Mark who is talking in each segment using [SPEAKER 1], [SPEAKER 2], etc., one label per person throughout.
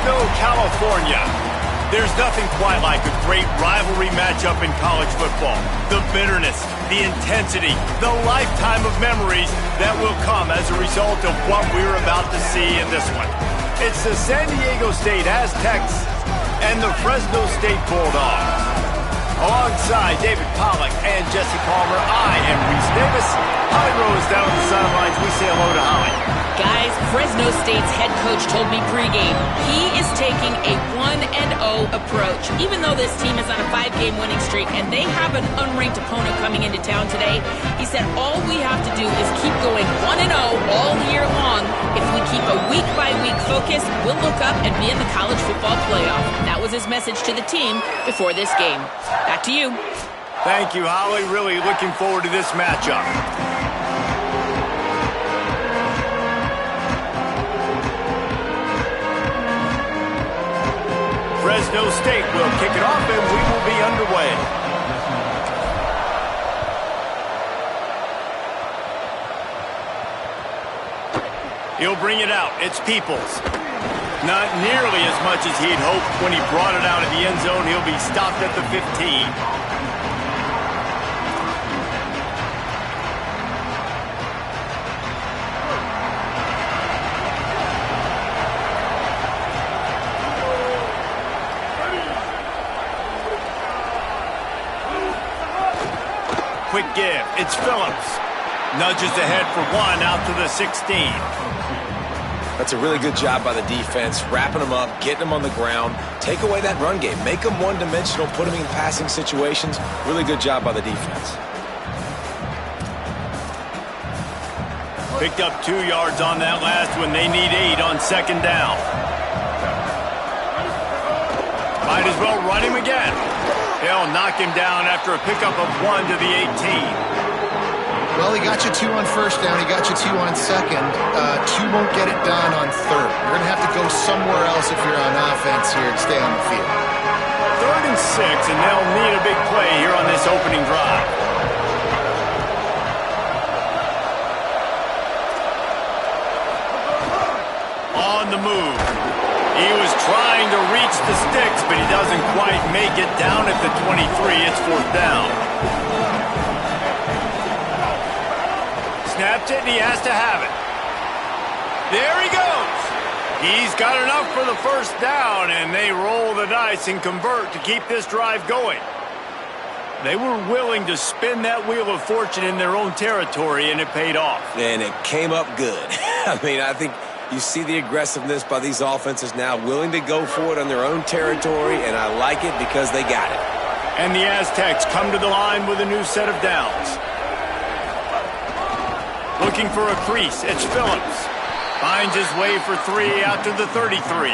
[SPEAKER 1] Fresno, California. There's nothing quite like a great rivalry matchup in college football. The bitterness, the intensity, the lifetime of memories that will come as a result of what we're about to see in this one. It's the San Diego State Aztecs and the Fresno State Bulldogs. Alongside David Pollack and Jesse Palmer, I am Reese Davis. Holly Rose down on the sidelines. We say hello to Holly.
[SPEAKER 2] Guys, Fresno State's head coach told me pregame he is taking a 1-0 approach. Even though this team is on a 5-game winning streak and they have an unranked opponent coming into town today, he said all we have to do is keep going 1-0 all year long. If we keep a week-by-week focus, we'll look up and be in the college football playoff. That was his message to the team before this game. Back to you.
[SPEAKER 1] Thank you, Holly. Really looking forward to this matchup. Fresno State will kick it off, and we will be underway. He'll bring it out. It's Peoples. Not nearly as much as he'd hoped when he brought it out of the end zone. He'll be stopped at the 15. Quick give. It's Phillips. Nudges ahead for one out to the 16.
[SPEAKER 3] That's a really good job by the defense, wrapping them up, getting them on the ground. Take away that run game. Make them one-dimensional, put them in passing situations. Really good job by the defense.
[SPEAKER 1] Picked up 2 yards on that last one. They need 8 on second down. Might as well run him again. They'll knock him down after a pickup of 1 to the 18.
[SPEAKER 4] Well, he got you 2 on first down. He got you 2 on second. 2 won't get it done on third. You're going to have to go somewhere else if you're on offense here and stay on the field.
[SPEAKER 1] 3rd and 6, and they'll need a big play here on this opening drive. On the move. He was trying to reach the sticks, but he doesn't quite make it down at the 23. It's 4th down. Snapped it, and he has to have it. There he goes. He's got enough for the first down, and they roll the dice and convert to keep this drive going. They were willing to spin that wheel of fortune in their own territory, and it paid off.
[SPEAKER 3] And it came up good. I mean, I think you see the aggressiveness by these offenses now, willing to go for it on their own territory, and I like it because they got it.
[SPEAKER 1] And the Aztecs come to the line with a new set of downs. Looking for a crease. It's Phillips. Finds his way for 3 out to the 33.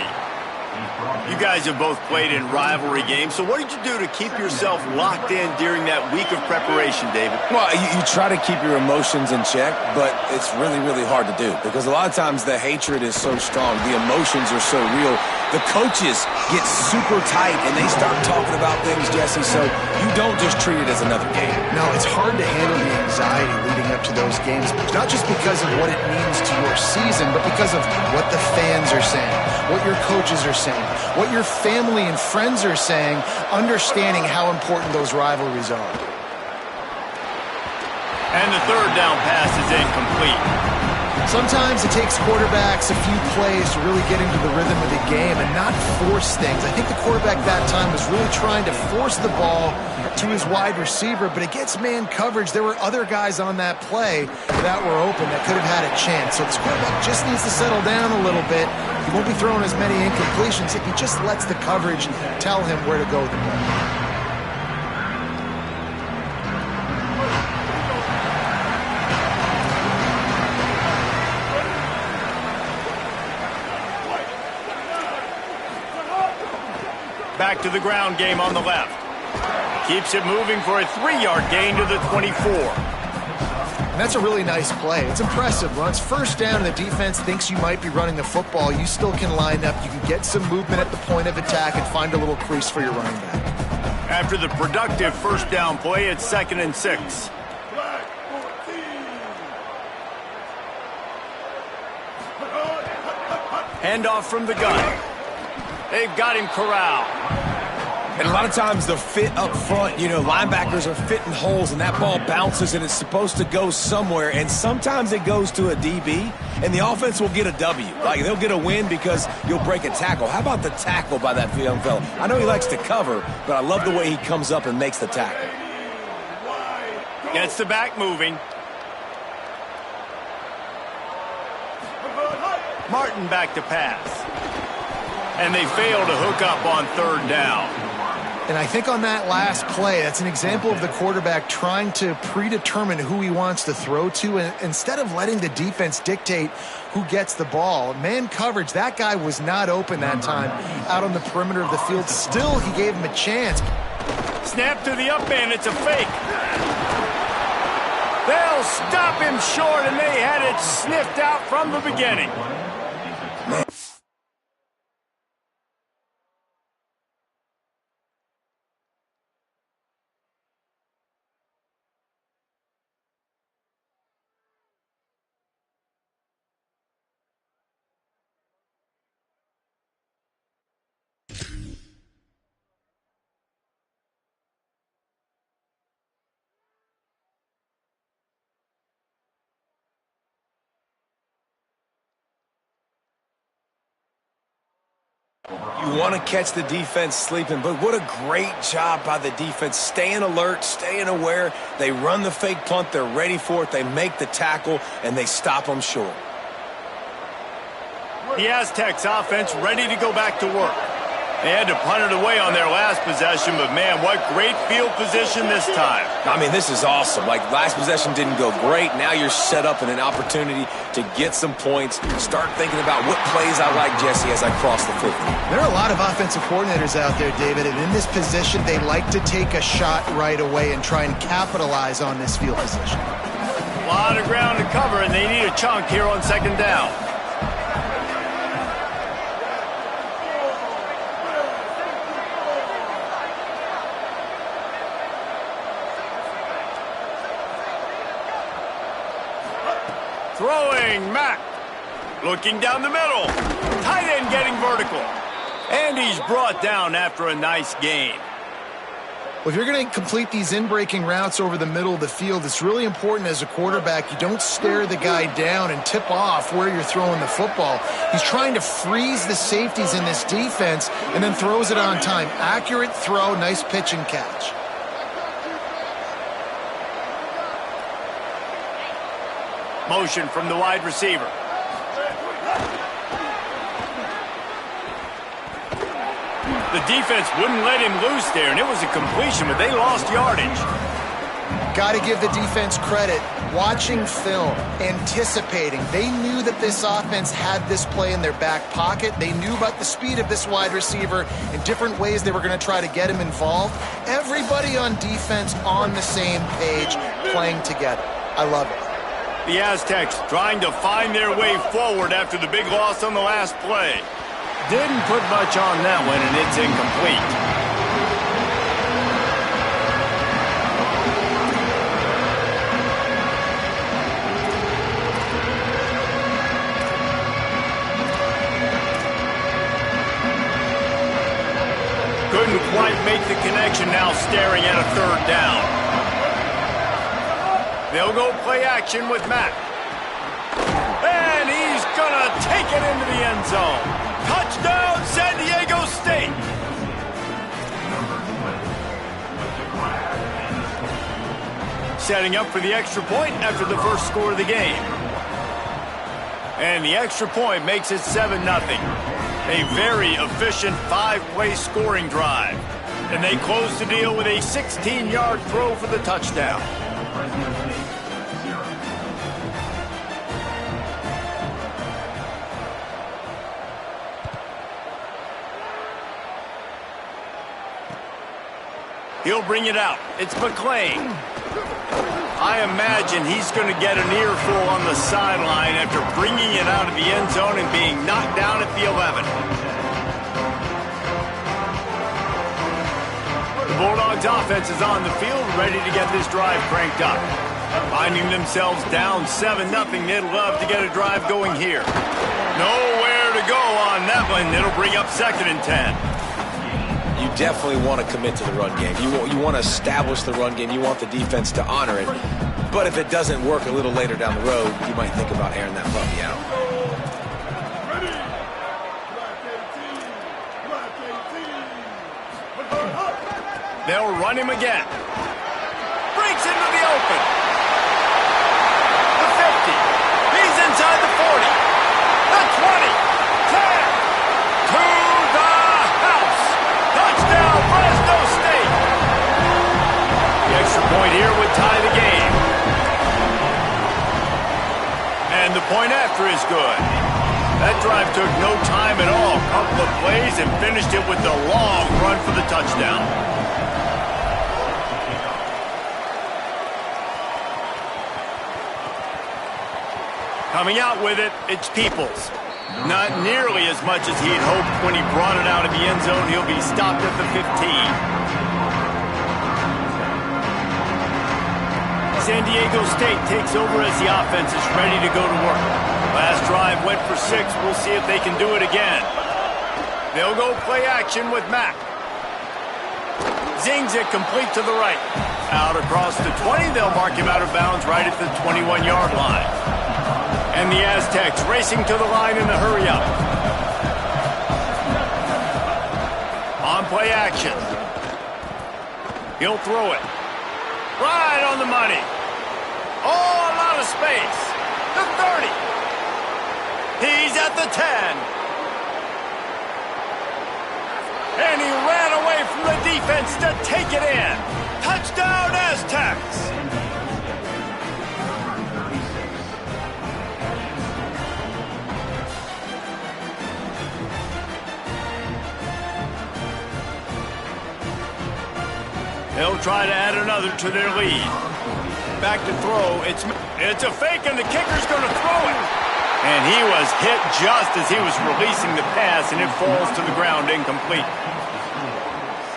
[SPEAKER 1] You guys have both played in rivalry games, so what did you do to keep yourself locked in during that week of preparation, David?
[SPEAKER 3] Well, you try to keep your emotions in check, but it's really, really hard to do because a lot of times the hatred is so strong. The emotions are so real. The coaches get super tight, and they start talking about things, Jesse, so you don't just treat it as another game.
[SPEAKER 4] No, it's hard to handle the anxiety leading up to those games, not just because of what it means to your season, but because of what the fans are saying, what your coaches are saying, what your family and friends are saying, understanding how important those rivalries are.
[SPEAKER 1] And the 3rd down pass is incomplete.
[SPEAKER 4] Sometimes it takes quarterbacks a few plays to really get into the rhythm of the game and not force things. I think the quarterback that time was really trying to force the ball to his wide receiver, but against man coverage, there were other guys on that play that were open that could have had a chance. So this quarterback just needs to settle down a little bit. He won't be throwing as many incompletions if he just lets the coverage tell him where to go with the ball.
[SPEAKER 1] Back to the ground game on the left. Keeps it moving for a 3-yard gain to the 24.
[SPEAKER 4] And that's a really nice play. It's impressive. Once first down and the defense thinks you might be running the football, you still can line up. You can get some movement at the point of attack and find a little crease for your running back.
[SPEAKER 1] After the productive first down play, it's 2nd and 6. Handoff from the gun. They've got him corralled.
[SPEAKER 3] And a lot of times the fit up front, linebackers are fitting holes and that ball bounces and it's supposed to go somewhere. And sometimes it goes to a DB and the offense will get a W. Like they'll get a win because you'll break a tackle. How about the tackle by that young fella? I know he likes to cover, but I love the way he comes up and makes the tackle.
[SPEAKER 1] Gets the back moving. Martin back to pass. And they fail to hook up on third down.
[SPEAKER 4] And I think on that last play, that's an example of the quarterback trying to predetermine who he wants to throw to, and instead of letting the defense dictate who gets the ball. Man coverage, that guy was not open that time out on the perimeter of the field. Still, he gave him a chance.
[SPEAKER 1] Snap to the up man, it's a fake. They'll stop him short, and they had it sniffed out from the beginning.
[SPEAKER 3] You want to catch the defense sleeping, but what a great job by the defense. Staying alert, staying aware. They run the fake punt. They're ready for it. They make the tackle, and they stop them short.
[SPEAKER 1] The Aztecs offense ready to go back to work. They had to punt it away on their last possession, but man, what great field position this time.
[SPEAKER 3] I mean, this is awesome. Like, last possession didn't go great. Now you're set up in an opportunity to get some points. Start thinking about what plays I like, Jesse, as I cross the 50.
[SPEAKER 4] There are a lot of offensive coordinators out there, David, and in this position, they like to take a shot right away and try and capitalize on this field position.
[SPEAKER 1] A lot of ground to cover, and they need a chunk here on second down. Throwing, Mack. Looking down the middle. Tight end getting vertical. And he's brought down after a nice gain.
[SPEAKER 4] Well, if you're going to complete these in-breaking routes over the middle of the field, it's really important as a quarterback you don't stare the guy down and tip off where you're throwing the football. He's trying to freeze the safeties in this defense and then throws it on time. Accurate throw, nice pitch and catch.
[SPEAKER 1] Motion from the wide receiver. The defense wouldn't let him loose there, and it was a completion, but they lost yardage.
[SPEAKER 4] Got to give the defense credit. Watching film, anticipating. They knew that this offense had this play in their back pocket. They knew about the speed of this wide receiver and different ways they were going to try to get him involved. Everybody on defense on the same page, playing together. I love it.
[SPEAKER 1] The Aztecs trying to find their way forward after the big loss on the last play. Didn't put much on that one, and it's incomplete. Couldn't quite make the connection, now staring at a third down. They'll go play action with Mack. And he's going to take it into the end zone. Touchdown, San Diego State. Setting up for the extra point after the first score of the game. And the extra point makes it 7-0. A very efficient 5-play scoring drive. And they close the deal with a 16-yard throw for the touchdown. He'll bring it out. It's McClain. I imagine he's going to get an earful on the sideline after bringing it out of the end zone and being knocked down at the 11. The Bulldogs offense is on the field, ready to get this drive cranked up. Finding themselves down 7-0, they'd love to get a drive going here. Nowhere Nowhere to go on that one. It'll bring up 2nd and 10.
[SPEAKER 3] You definitely want to commit to the run game. You want to establish the run game. You want the defense to honor it. But if it doesn't work a little later down the road, you might think about airing that puppy out.
[SPEAKER 1] They'll run him again. Breaks into the open. The 50. He's inside the 40. The 20. 10. To the house. Touchdown, Fresno State. The extra point here would tie the game. And the point after is good. That drive took no time at all. Couple of plays and finished it with the long run for the touchdown. Coming out with it, it's Peoples. Not nearly as much as he had hoped when he brought it out of the end zone. He'll be stopped at the 15. San Diego State takes over as the offense is ready to go to work. Last drive went for 6. We'll see if they can do it again. They'll go play action with Mack. Zings it complete to the right. Out across the 20, they'll mark him out of bounds right at the 21-yard line. And the Aztecs racing to the line in a hurry-up. On play action. He'll throw it. Right on the money. Oh, a lot of space. The 30. He's at the 10. And he ran away from the defense to take it in. Touchdown, Aztecs. They'll try to add another to their lead. Back to throw. It's a fake, and the kicker's going to throw it. And he was hit just as he was releasing the pass, and it falls to the ground incomplete.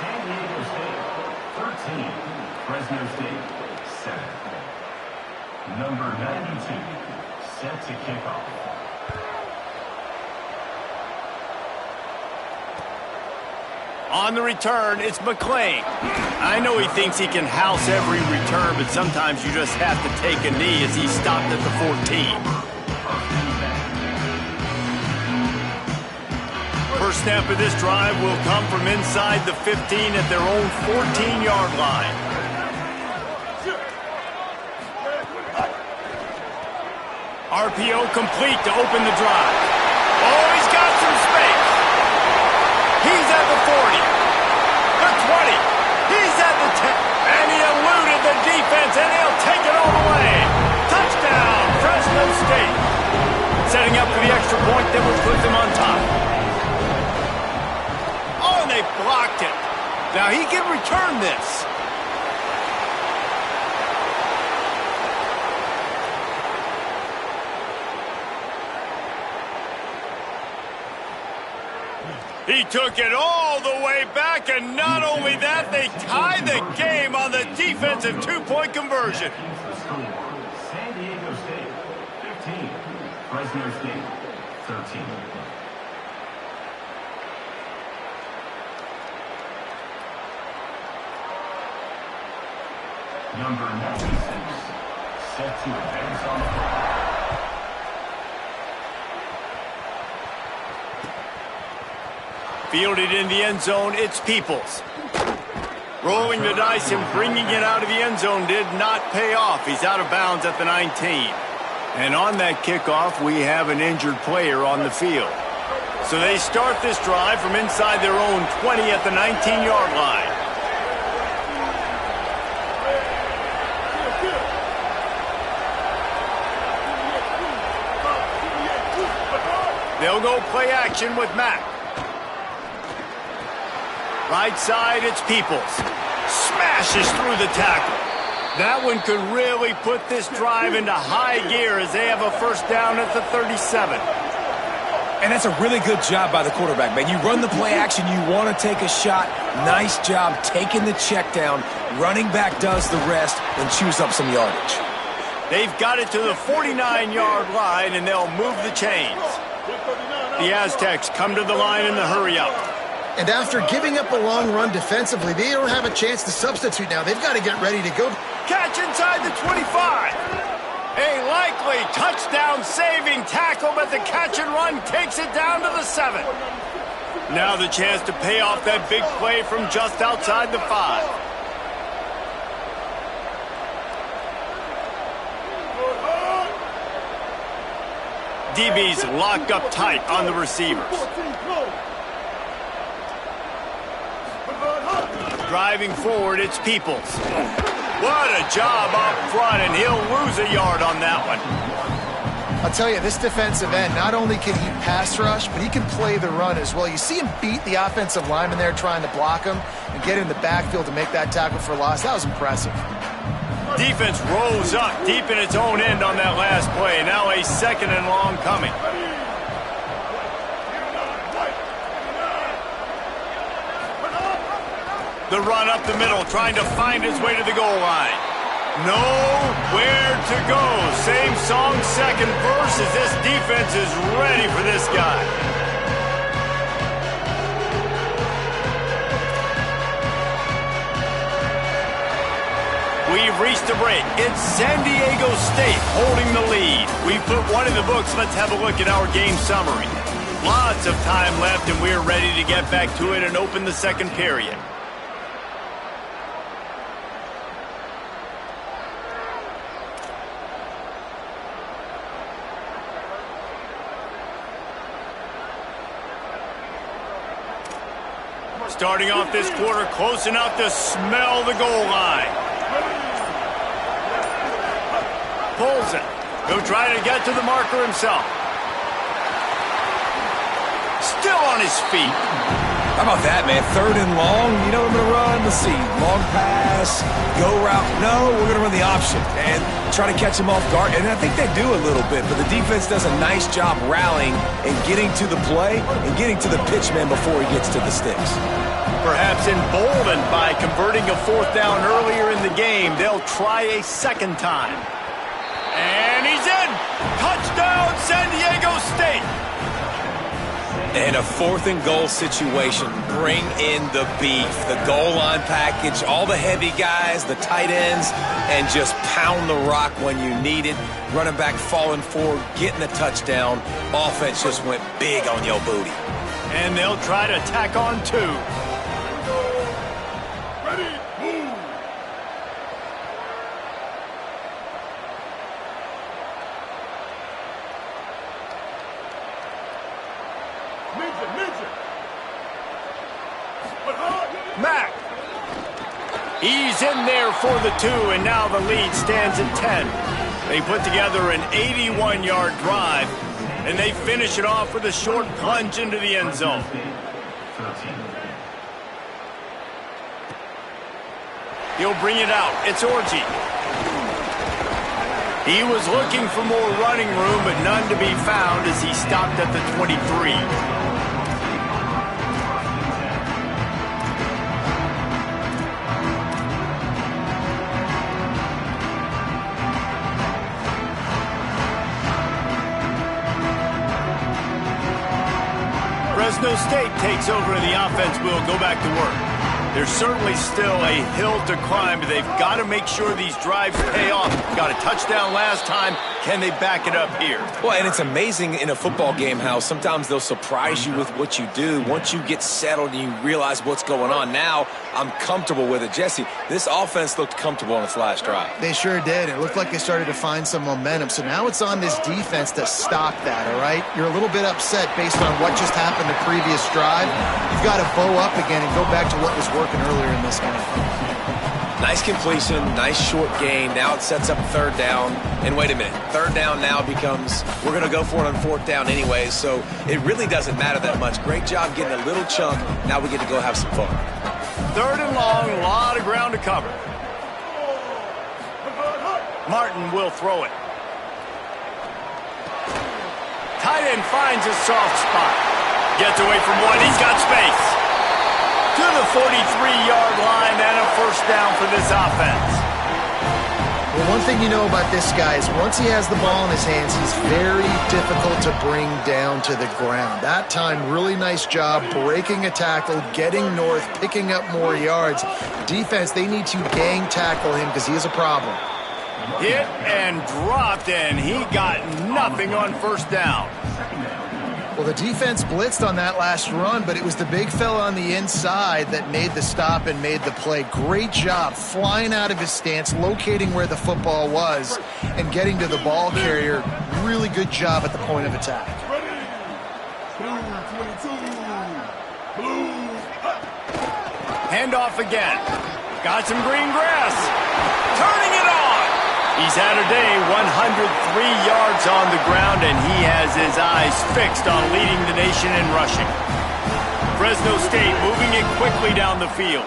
[SPEAKER 5] San Diego State, 13. Fresno State, 7. Number 92, set to kick off.
[SPEAKER 1] On the return, it's McClain. I know he thinks he can house every return, but sometimes you just have to take a knee as he stopped at the 14. First snap of this drive will come from inside the 15 at their own 14-yard line. RPO complete to open the drive. Oh, he's got some space. He's at the 40, the 20, he's at the 10, and he eluded the defense, and he'll take it all the way. Touchdown, Fresno State. Setting up for the extra point that would put them on top. Oh, and they blocked it. Now he can return this. He took it all the way back, and not only that, they tie the game on the defensive two-point conversion.
[SPEAKER 5] San Diego State, 15. Fresno State, 13. Number 96, set to advance on the ball.
[SPEAKER 1] Fielded in the end zone, it's Peoples. Rolling the dice and bringing it out of the end zone did not pay off. He's out of bounds at the 19. And on that kickoff, we have an injured player on the field. So they start this drive from inside their own 20 at the 19-yard line. They'll go play action with Mack. Right side, it's Peoples. Smashes through the tackle. That one could really put this drive into high gear as they have a first down at the 37.
[SPEAKER 3] And that's a really good job by the quarterback, man. You run the play action, you want to take a shot. Nice job taking the check down. Running back does the rest and chews up some yardage.
[SPEAKER 1] They've got it to the 49-yard line, and they'll move the chains. The Aztecs come to the line in the hurry-up.
[SPEAKER 4] And after giving up a long run defensively, they don't have a chance to substitute now. They've got to get ready to go.
[SPEAKER 1] Catch inside the 25. A likely touchdown-saving tackle, but the catch and run takes it down to the 7. Now the chance to pay off that big play from just outside the 5. DB's locked up tight on the receivers. Driving forward, it's Peoples. What a job up front, and he'll lose a yard on that one.
[SPEAKER 4] I'll tell you, this defensive end, not only can he pass rush, but he can play the run as well. You see him beat the offensive lineman there trying to block him and get in the backfield to make that tackle for loss. That was impressive.
[SPEAKER 1] Defense rose up deep in its own end on that last play. Now a 2nd and long coming. The run up the middle, trying to find his way to the goal line. Nowhere to go. Same song, second verse, as this defense is ready for this guy. We've reached a break. It's San Diego State holding the lead. We've put one in the books. Let's have a look at our game summary. Lots of time left, and we're ready to get back to it and open the second period. Starting off this quarter, close enough to smell the goal line. Pulls it. He'll try to get to the marker himself. Still on his feet.
[SPEAKER 3] How about that, man? 3rd and long. You know what I'm going to run? Let's see. Long pass, go route. No, we're going to run the option and try to catch him off guard. And I think they do a little bit, but the defense does a nice job rallying and getting to the play and getting to the pitchman before he gets to the sticks.
[SPEAKER 1] Perhaps emboldened by converting a 4th down earlier in the game, they'll try a 2nd time. And he's in! Touchdown, San Diego State!
[SPEAKER 3] In a 4th and goal situation, bring in the beef, the goal line package, all the heavy guys, the tight ends, and just pound the rock when you need it. Running back falling forward, getting a touchdown. Offense just went big on your booty.
[SPEAKER 1] And they'll try to tack on 2.
[SPEAKER 5] Ready, move.
[SPEAKER 1] Mack. He's in there for the 2, and now the lead stands at 10. They put together an 81-yard drive, and they finish it off with a short plunge into the end zone. He'll bring it out. It's Orji. He was looking for more running room, but none to be found as he stopped at the 23. Fresno State takes over and the offense will go back to work. There's certainly still a hill to climb, but they've got to make sure these drives pay off. Got a touchdown last time. Can they back it up here?
[SPEAKER 3] Well, and it's amazing in a football game how sometimes they'll surprise you with what you do. Once you get settled and you realize what's going on, now I'm comfortable with it. Jesse, this offense looked comfortable on its last drive.
[SPEAKER 4] They sure did. It looked like they started to find some momentum. So now it's on this defense to stop that, all right? You're a little bit upset based on what just happened the previous drive. You've got to bow up again and go back to what was working earlier in this game.
[SPEAKER 3] Nice completion, nice short gain. Now it sets up 3rd down. And wait a minute, 3rd down now becomes, we're going to go for it on 4th down anyways, so it really doesn't matter that much. Great job getting a little chunk. Now we get to go have some fun.
[SPEAKER 1] 3rd and long, a lot of ground to cover. Martin will throw it. Tight end finds a soft spot. Gets away from one, he's got space. To the 43-yard line and a 1st down for this offense.
[SPEAKER 4] Well, one thing you know about this guy is once he has the ball in his hands, he's very difficult to bring down to the ground. That time, really nice job breaking a tackle, getting north, picking up more yards. Defense, they need to gang tackle him because he is a problem.
[SPEAKER 1] Hit and dropped, and he got nothing on first down.
[SPEAKER 4] Well, the defense blitzed on that last run, but it was the big fella on the inside that made the stop and made the play. Great job flying out of his stance, locating where the football was, and getting to the ball carrier. Really good job at the point of attack.
[SPEAKER 1] Handoff again. Got some green grass. Turning it on. He's had a day, 103 yards on the ground, and he has his eyes fixed on leading the nation in rushing. Fresno State moving it quickly down the field.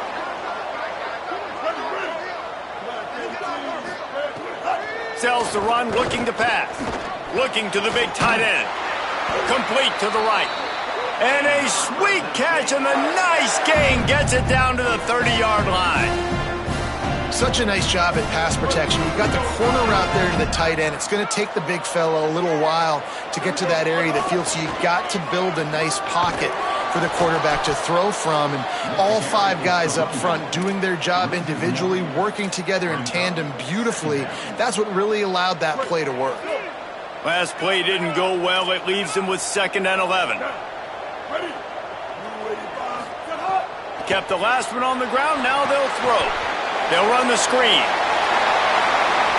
[SPEAKER 1] Sells the run, looking to pass. Looking to the big tight end. Complete to the right. And a sweet catch and a nice gain gets it down to the 30-yard line.
[SPEAKER 4] Such a nice job at pass protection. You've got the corner route there to the tight end. It's going to take the big fella a little while to get to that area of the field, so you've got to build a nice pocket for the quarterback to throw from. And all five guys up front doing their job individually, working together in tandem beautifully. That's what really allowed that play to work.
[SPEAKER 1] Last play didn't go well. It leaves him with 2nd and 11. Kept the last one on the ground. Now they'll throw. They'll run the screen.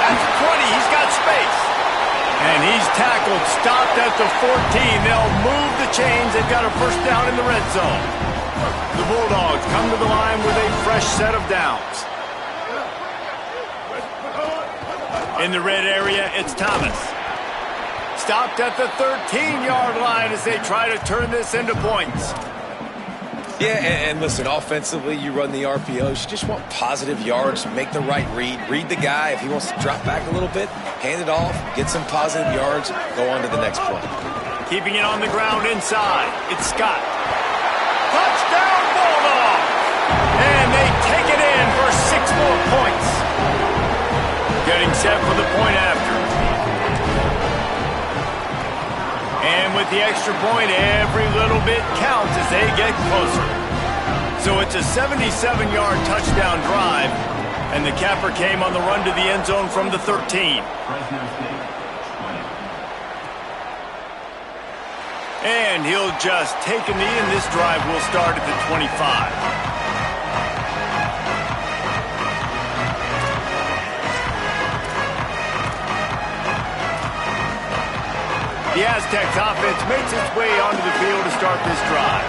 [SPEAKER 1] At the 20, he's got space. And he's tackled, stopped at the 14. They'll move the chains. They've got a first down in the red zone. The Bulldogs come to the line with a fresh set of downs. In the red area, it's Thomas. Stopped at the 13-yard line as they try to turn this into points.
[SPEAKER 3] Yeah, and listen, offensively, you run the RPOs. You just want positive yards, make the right read. Read the guy. If he wants to drop back a little bit, hand it off, get some positive yards, go on to the next play.
[SPEAKER 1] Keeping it on the ground inside. It's Scott. Touchdown, Bulldogs! And they take it in for 6 more points. Getting set for the point after. And with the extra point, every little bit counts as they get closer. So it's a 77-yard touchdown drive, and the capper came on the run to the end zone from the 13. And he'll just take a knee, and this drive will start at the 25. The Aztecs offense makes its way onto the field to start this drive.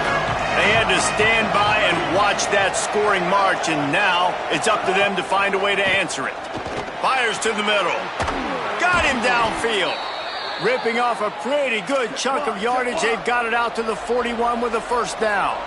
[SPEAKER 1] They had to stand by and watch that scoring march, and now it's up to them to find a way to answer it. Fires to the middle. Got him downfield. Ripping off a pretty good chunk of yardage. They've got it out to the 41 with a first down.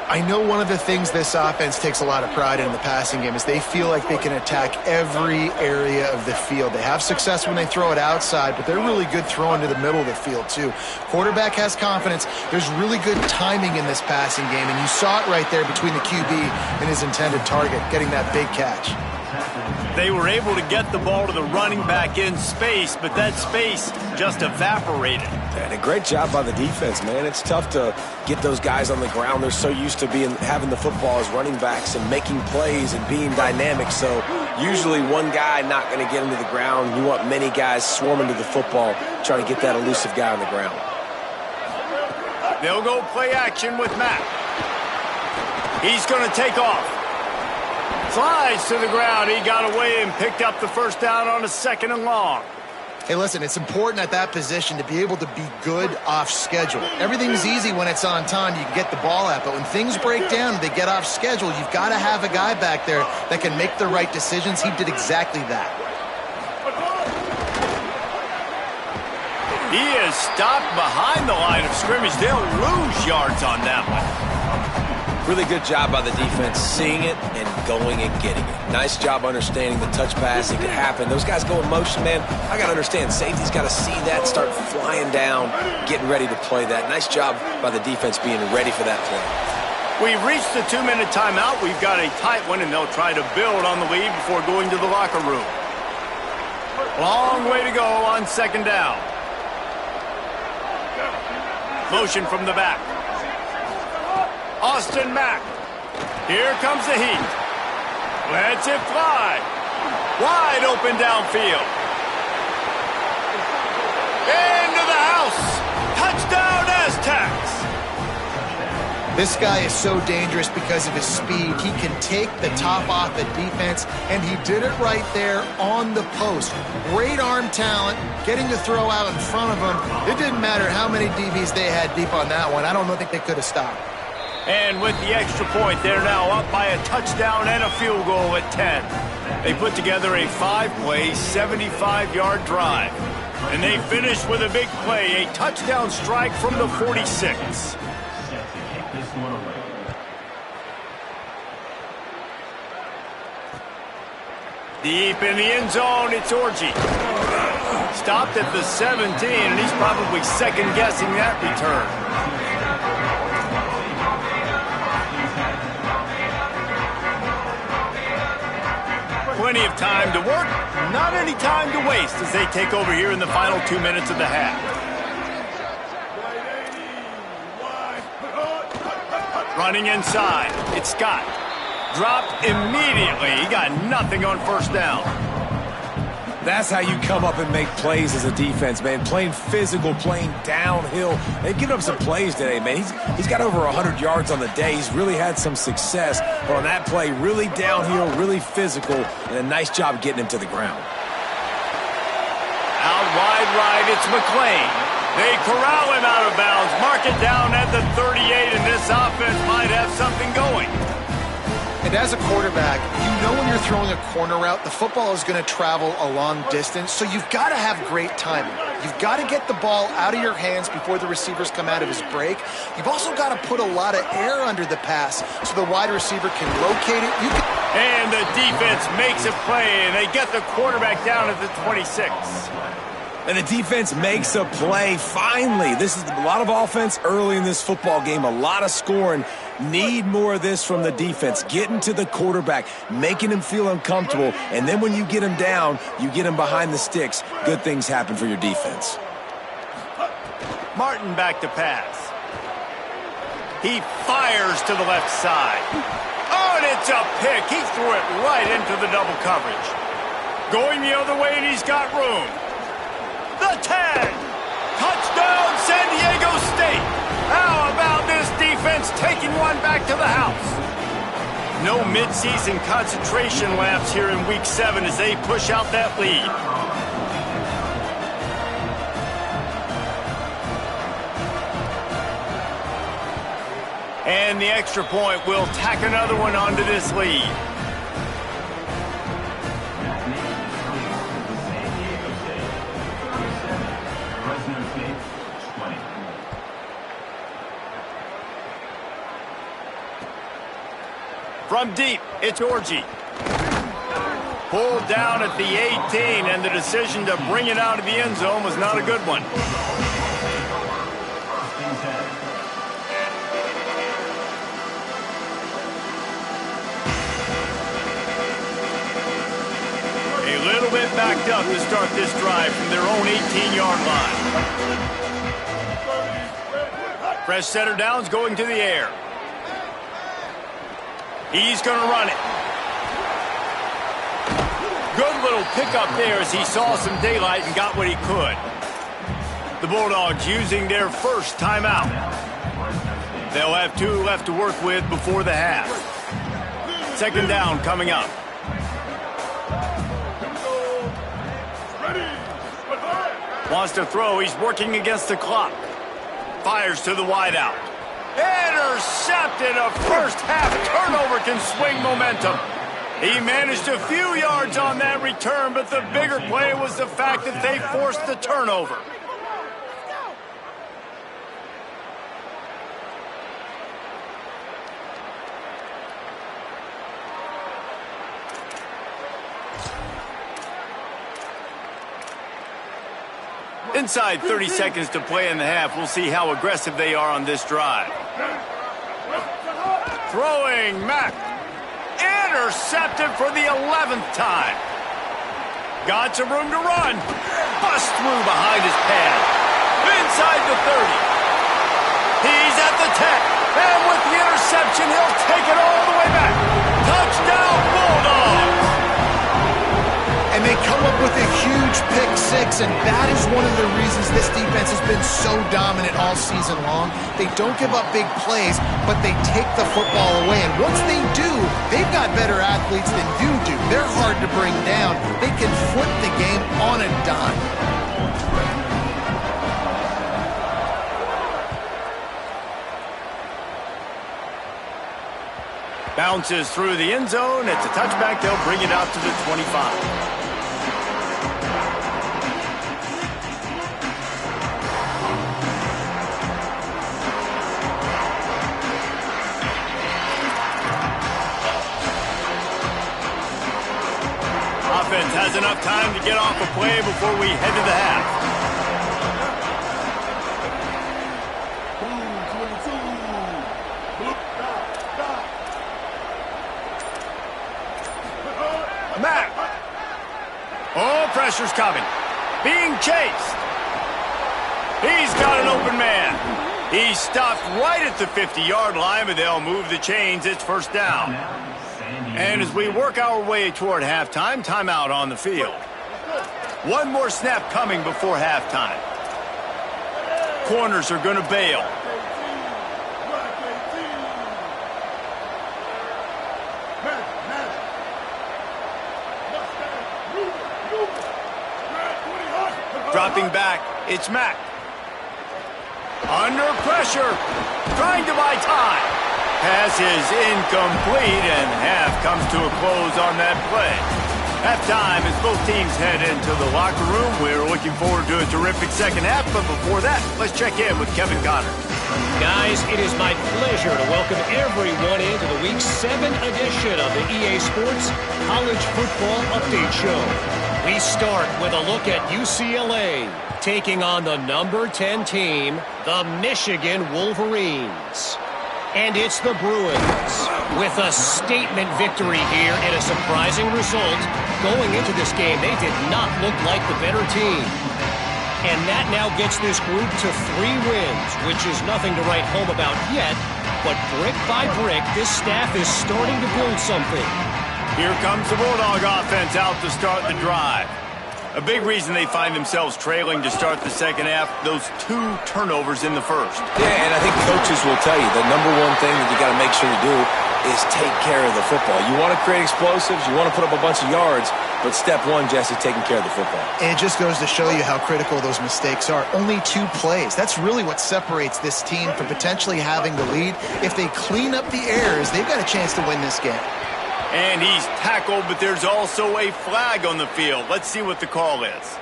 [SPEAKER 4] I know one of the things this offense takes a lot of pride in the passing game is they feel like they can attack every area of the field. They have success when they throw it outside, but they're really good throwing to the middle of the field too. Quarterback has confidence. There's really good timing in this passing game, and you saw it right there between the QB and his intended target, getting that big catch.
[SPEAKER 1] They were able to get the ball to the running back in space, but that space just evaporated.
[SPEAKER 3] And a great job by the defense, man. It's tough to get those guys on the ground. They're so used to having the football as running backs and making plays and being dynamic. So usually one guy not going to get into the ground. You want many guys swarming to the football, trying to get that elusive guy on the ground.
[SPEAKER 1] They'll go play action with Matt. He's going to take off. Slides to the ground. He got away and picked up the first down on a 2nd and long.
[SPEAKER 4] Hey, listen, it's important at that position to be able to be good off schedule. Everything's easy when it's on time. You can get the ball out. But when things break down, they get off schedule, you've got to have a guy back there that can make the right decisions. He did exactly that.
[SPEAKER 1] He is stopped behind the line of scrimmage. They'll lose yards on that one.
[SPEAKER 3] Really good job by the defense, seeing it and going and getting it. Nice job understanding the touch pass. It could happen. Those guys go in motion, man. I got to understand, safety's got to see that, start flying down, getting ready to play that. Nice job by the defense being ready for that play.
[SPEAKER 1] We've reached the 2-minute timeout. We've got a tight one, and they'll try to build on the lead before going to the locker room. Long way to go on second down. Motion from the back. Austin Mack. Here comes the heat. Lets it fly. Wide open downfield. Into the house. Touchdown Aztecs.
[SPEAKER 4] This guy is so dangerous because of his speed. He can take the top off the defense, and he did it right there on the post. Great arm talent, getting the throw out in front of him. It didn't matter how many DBs they had deep on that one. I don't think they could have stopped.
[SPEAKER 1] And with the extra point, they're now up by a touchdown and a field goal at 10. They put together a 5-play, 75-yard drive. And they finished with a big play, a touchdown strike from the 46. Deep in the end zone, it's Orji. Stopped at the 17, and he's probably second-guessing that return. Plenty of time to work, not any time to waste as they take over here in the final 2 minutes of the half. Running inside, it's Scott. Dropped immediately. He got nothing on first down.
[SPEAKER 3] That's how you come up and make plays as a defense, man. Playing physical, playing downhill. They've given up some plays today, man. He's got over 100 yards on the day. He's really had some success. But on that play, really downhill, really physical, and a nice job getting him to the ground.
[SPEAKER 1] Out wide right, it's McClain. They corral him out of bounds. Mark it down at the 38, and this offense might have something going.
[SPEAKER 4] And as a quarterback, you know when you're throwing a corner route, the football is going to travel a long distance, so you've got to have great timing. You've got to get the ball out of your hands before the receivers come out of his break. You've also got to put a lot of air under the pass so the wide receiver can locate it.
[SPEAKER 1] And the defense makes a play, and they get the quarterback down at the 26.
[SPEAKER 3] And the defense makes a play, finally. This is a lot of offense early in this football game, a lot of scoring. Need more of this from the defense. Getting to the quarterback, making him feel uncomfortable, and then when you get him down, you get him behind the sticks. Good things happen for your defense.
[SPEAKER 1] Martin back to pass. He fires to the left side. Oh, and it's a pick. He threw it right into the double coverage. Going the other way, and he's got room. The 10. Touchdown, San Diego State. How about this defense taking one back to the house? No midseason concentration laps here in Week 7 as they push out that lead. And the extra point will tack another one onto this lead. From deep, it's Orji. Pulled down at the 18, and the decision to bring it out of the end zone was not a good one. A little bit backed up to start this drive from their own 18-yard line. Fresh setter downs going to the air. He's going to run it. Good little pickup there as he saw some daylight and got what he could. The Bulldogs using their first timeout. They'll have 2 left to work with before the half. Second down coming up. Wants to throw. He's working against the clock. Fires to the wideout. Intercepted. A first-half turnover can swing momentum. He managed a few yards on that return, but the bigger play was the fact that they forced the turnover. Inside 30 seconds to play in the half. We'll see how aggressive they are on this drive. Throwing Mack. Intercepted for the 11th time. Got some room to run. Bust through behind his pad. Inside the 30. He's at the 10. And with the interception, he'll take it all the way back. Touchdown, Bulldogs!
[SPEAKER 4] And they come up with a huge pick six, and that is one of the reasons this defense has been so dominant all season long. They don't give up big plays, but they take the football away. And once they do, they've got better athletes than you do. They're hard to bring down. They can flip the game on a dime.
[SPEAKER 1] Bounces through the end zone. It's a touchback. They'll bring it out to the 25. Offense has enough time to get off a play before we head to the half. Matt. Oh, pressure's coming. Being chased. He's got an open man. He's stopped right at the 50-yard line, but they'll move the chains. It's first down. And as we work our way toward halftime, timeout on the field. One more snap coming before halftime. Corners are going to bail. Dropping back, it's Mack. Under pressure, trying to buy time. Pass is incomplete, and half comes to a close on that play. Halftime as both teams head into the locker room. We're looking forward to a terrific second half, but before that, let's check in with Kevin Connor.
[SPEAKER 6] Guys, it is my pleasure to welcome everyone into the Week 7 edition of the EA Sports College Football Update Show. We start with a look at UCLA taking on the number 10 team, the Michigan Wolverines. And it's the Bruins with a statement victory here in a surprising result. Going into this game, they did not look like the better team. And that now gets this group to 3 wins, which is nothing to write home about yet. But brick by brick, this staff is starting to build something.
[SPEAKER 1] Here comes the Bulldog offense out to start the drive. A big reason they find themselves trailing to start the second half, those 2 turnovers in the first.
[SPEAKER 3] Yeah, and I think coaches will tell you the number one thing that you got to make sure you do is take care of the football. You want to create explosives, you want to put up a bunch of yards, but step one, Jesse, taking care of the football.
[SPEAKER 4] And it just goes to show you how critical those mistakes are. Only 2 plays. That's really what separates this team from potentially having the lead. If they clean up the errors, they've got a chance to win this game.
[SPEAKER 1] And he's tackled, but there's also a flag on the field. Let's see what the call is.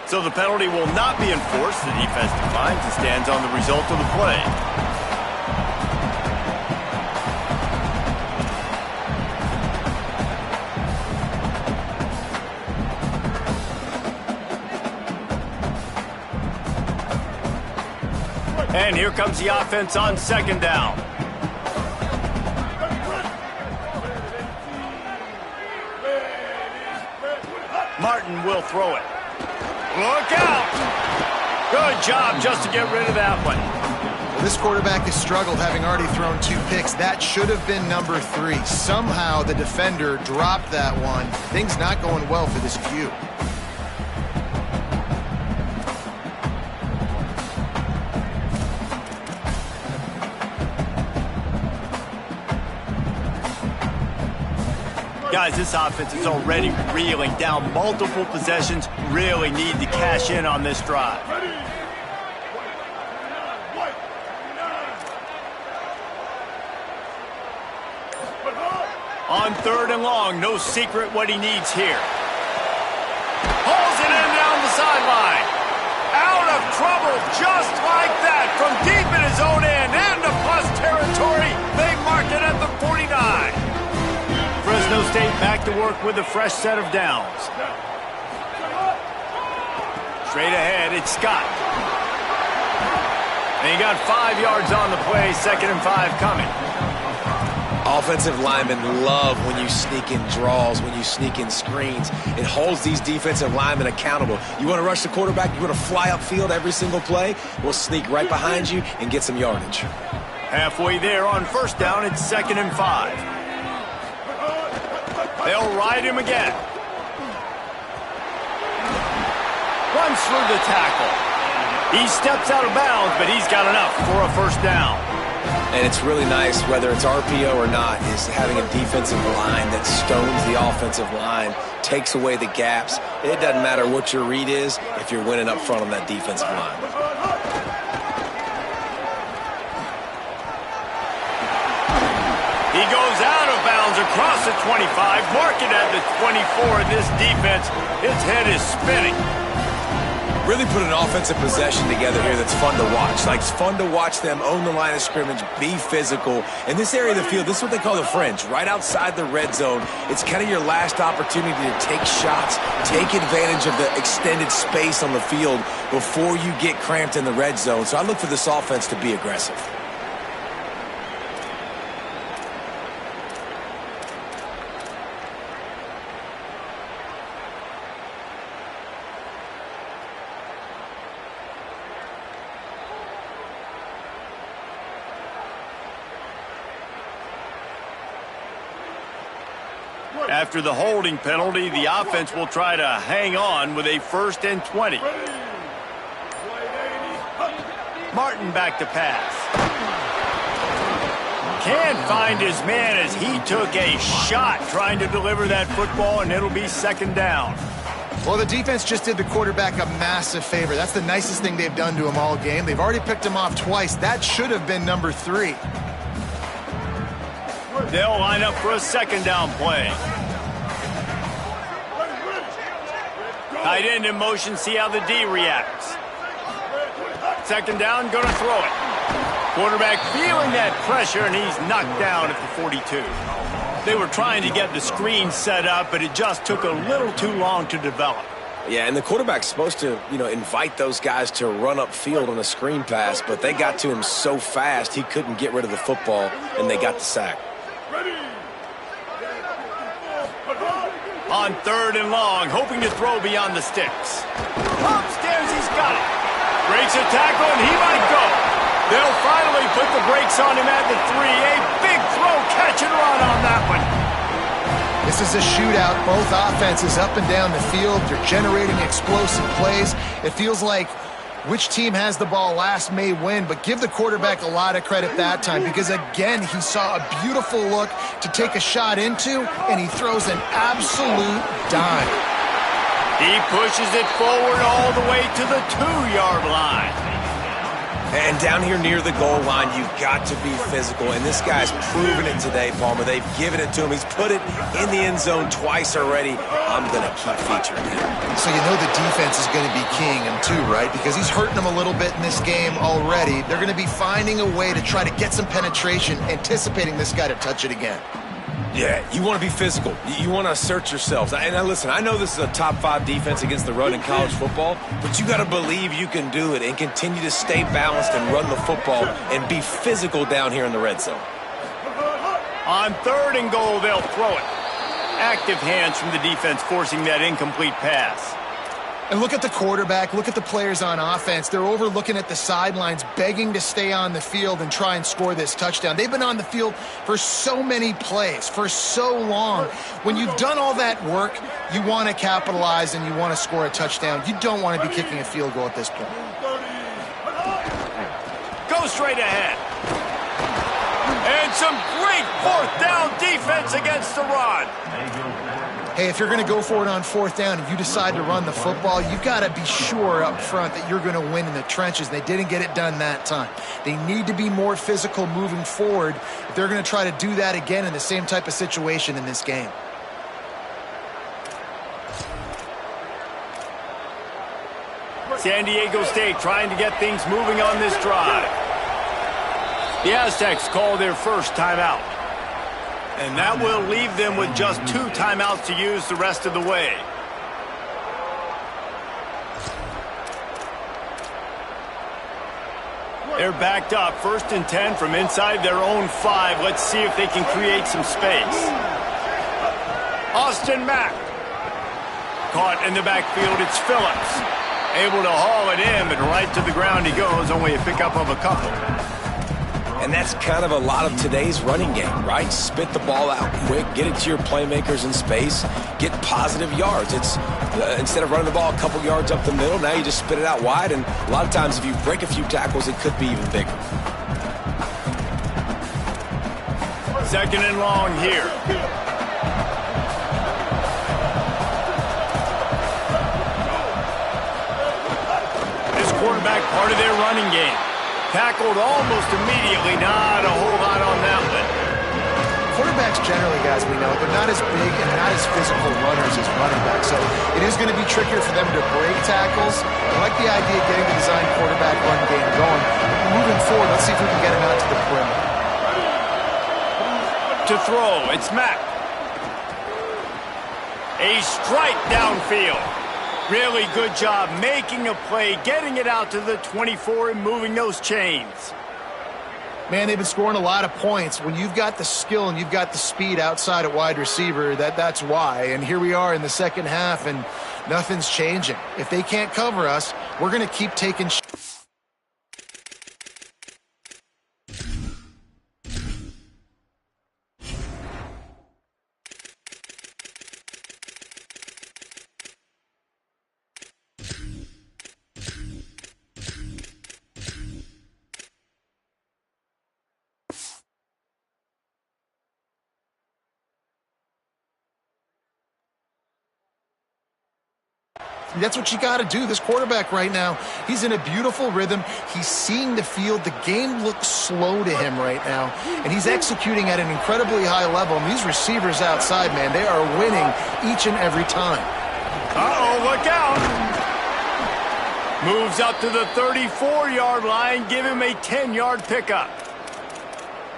[SPEAKER 1] So the penalty will not be enforced. The defense declines and stands on the result of the play. And here comes the offense on second down. Martin will throw it. Look out! Good job just to get rid of that one.
[SPEAKER 4] Well, this quarterback has struggled, having already thrown 2 picks. That should have been number 3. Somehow the defender dropped that one. Things not going well for this Q.
[SPEAKER 1] Guys, this offense is already reeling down multiple possessions. Really need to cash in on this drive. On 3rd and long, no secret what he needs here. Hauls it in down the sideline. Out of trouble just like that from deep in his own end and to plus territory. They mark it at the 49. Fresno State back to work with a fresh set of downs. Straight ahead, it's Scott. And he got 5 yards on the play, 2nd and 5 coming.
[SPEAKER 3] Offensive linemen love when you sneak in draws, when you sneak in screens. It holds these defensive linemen accountable. You want to rush the quarterback, you want to fly upfield every single play, we'll sneak right behind you and get some yardage.
[SPEAKER 1] Halfway there on first down, it's 2nd and 5. They'll ride him again. Runs through the tackle. He steps out of bounds, but he's got enough for a first down.
[SPEAKER 3] And it's really nice, whether it's RPO or not, is having a defensive line that stones the offensive line, takes away the gaps. It doesn't matter what your read is if you're winning up front on that defensive line.
[SPEAKER 1] He goes out of bounds across the 25, mark it at the 24, and this defense, its head is spinning.
[SPEAKER 3] Really put an offensive possession together here that's fun to watch. Like, it's fun to watch them own the line of scrimmage, be physical. In this area of the field, this is what they call the fringe, right outside the red zone. It's kind of your last opportunity to take shots, take advantage of the extended space on the field before you get cramped in the red zone. So I look for this offense to be aggressive.
[SPEAKER 1] After the holding penalty, the offense will try to hang on with a 1st and 20. Martin back to pass. Can't find his man as he took a shot trying to deliver that football, and it'll be 2nd down.
[SPEAKER 4] Well, the defense just did the quarterback a massive favor. That's the nicest thing they've done to him all game. They've already picked him off twice. That should have been number 3.
[SPEAKER 1] They'll line up for a 2nd down play. Tight end in motion, see how the D reacts. 2nd down, gonna throw it. Quarterback feeling that pressure, and he's knocked down at the 42. They were trying to get the screen set up, but it just took a little too long to develop.
[SPEAKER 3] Yeah, and the quarterback's supposed to, invite those guys to run upfield on a screen pass, but they got to him so fast he couldn't get rid of the football, and they got the sack.
[SPEAKER 1] On 3rd and long, hoping to throw beyond the sticks. Upstairs, he's got it. Breaks a tackle, and he might go. They'll finally put the brakes on him at the 3. A big throw, catch and run on that one.
[SPEAKER 4] This is a shootout. Both offenses up and down the field. They're generating explosive plays. It feels like which team has the ball last may win, but give the quarterback a lot of credit that time because, again, he saw a beautiful look to take a shot into, and he throws an absolute dime.
[SPEAKER 1] He pushes it forward all the way to the 2-yard line.
[SPEAKER 3] And down here near the goal line, you've got to be physical. And this guy's proven it today, Palmer. They've given it to him. He's put it in the end zone twice already. I'm going to keep featuring him.
[SPEAKER 4] So you know the defense is going to be keying him too, right? Because he's hurting them a little bit in this game already. They're going to be finding a way to try to get some penetration, anticipating this guy to touch it again.
[SPEAKER 3] Yeah, you want to be physical. You want to assert yourselves. And now listen, I know this is a top 5 defense against the run in college football, but you got to believe you can do it and continue to stay balanced and run the football and be physical down here in the red zone.
[SPEAKER 1] On 3rd and goal, they'll throw it. Active hands from the defense forcing that incomplete pass.
[SPEAKER 4] And look at the quarterback, look at the players on offense. They're over looking at the sidelines, begging to stay on the field and try and score this touchdown. They've been on the field for so many plays, for so long. When you've done all that work, you want to capitalize and you want to score a touchdown. You don't want to be kicking a field goal at this point.
[SPEAKER 1] Go straight ahead. And some great 4th down defense against the run.
[SPEAKER 4] Hey, if you're going to go for it on 4th down and you decide to run the football, you've got to be sure up front that you're going to win in the trenches. They didn't get it done that time. They need to be more physical moving forward if they're going to try to do that again in the same type of situation in this game.
[SPEAKER 1] San Diego State trying to get things moving on this drive. The Aztecs call their first timeout. And that will leave them with just 2 timeouts to use the rest of the way. They're backed up, 1st and 10 from inside their own 5. Let's see if they can create some space. Austin Mack. Caught in the backfield, it's Phillips. Able to haul it in, and right to the ground he goes, only a pickup of a couple.
[SPEAKER 3] And that's kind of a lot of today's running game, right? Spit the ball out quick, get it to your playmakers in space, get positive yards. It's instead of running the ball a couple yards up the middle, now you just spit it out wide, and a lot of times if you break a few tackles, it could be even bigger.
[SPEAKER 1] 2nd and long here. This quarterback part of their running game. Tackled almost immediately. Not a whole lot on that one.
[SPEAKER 4] Quarterbacks generally, guys, we know, they're not as big and not as physical runners as running backs. So it is going to be trickier for them to break tackles. I like the idea of getting the design quarterback run game going. Moving forward, let's see if we can get him out to the perimeter.
[SPEAKER 1] To throw, it's Mack. A strike downfield. Really good job making a play, getting it out to the 24 and moving those chains.
[SPEAKER 4] Man, they've been scoring a lot of points. When you've got the skill and you've got the speed outside at wide receiver, that's why. And here we are in the second half, and nothing's changing. If they can't cover us, we're going to keep taking shots. That's what you got to do. This quarterback right now, he's in a beautiful rhythm. He's seeing the field. The game looks slow to him right now, and he's executing at an incredibly high level. And these receivers outside, man, they are winning each and every time.
[SPEAKER 1] Uh-oh, look out. Moves up to the 34-yard line. Give him a 10-yard pickup.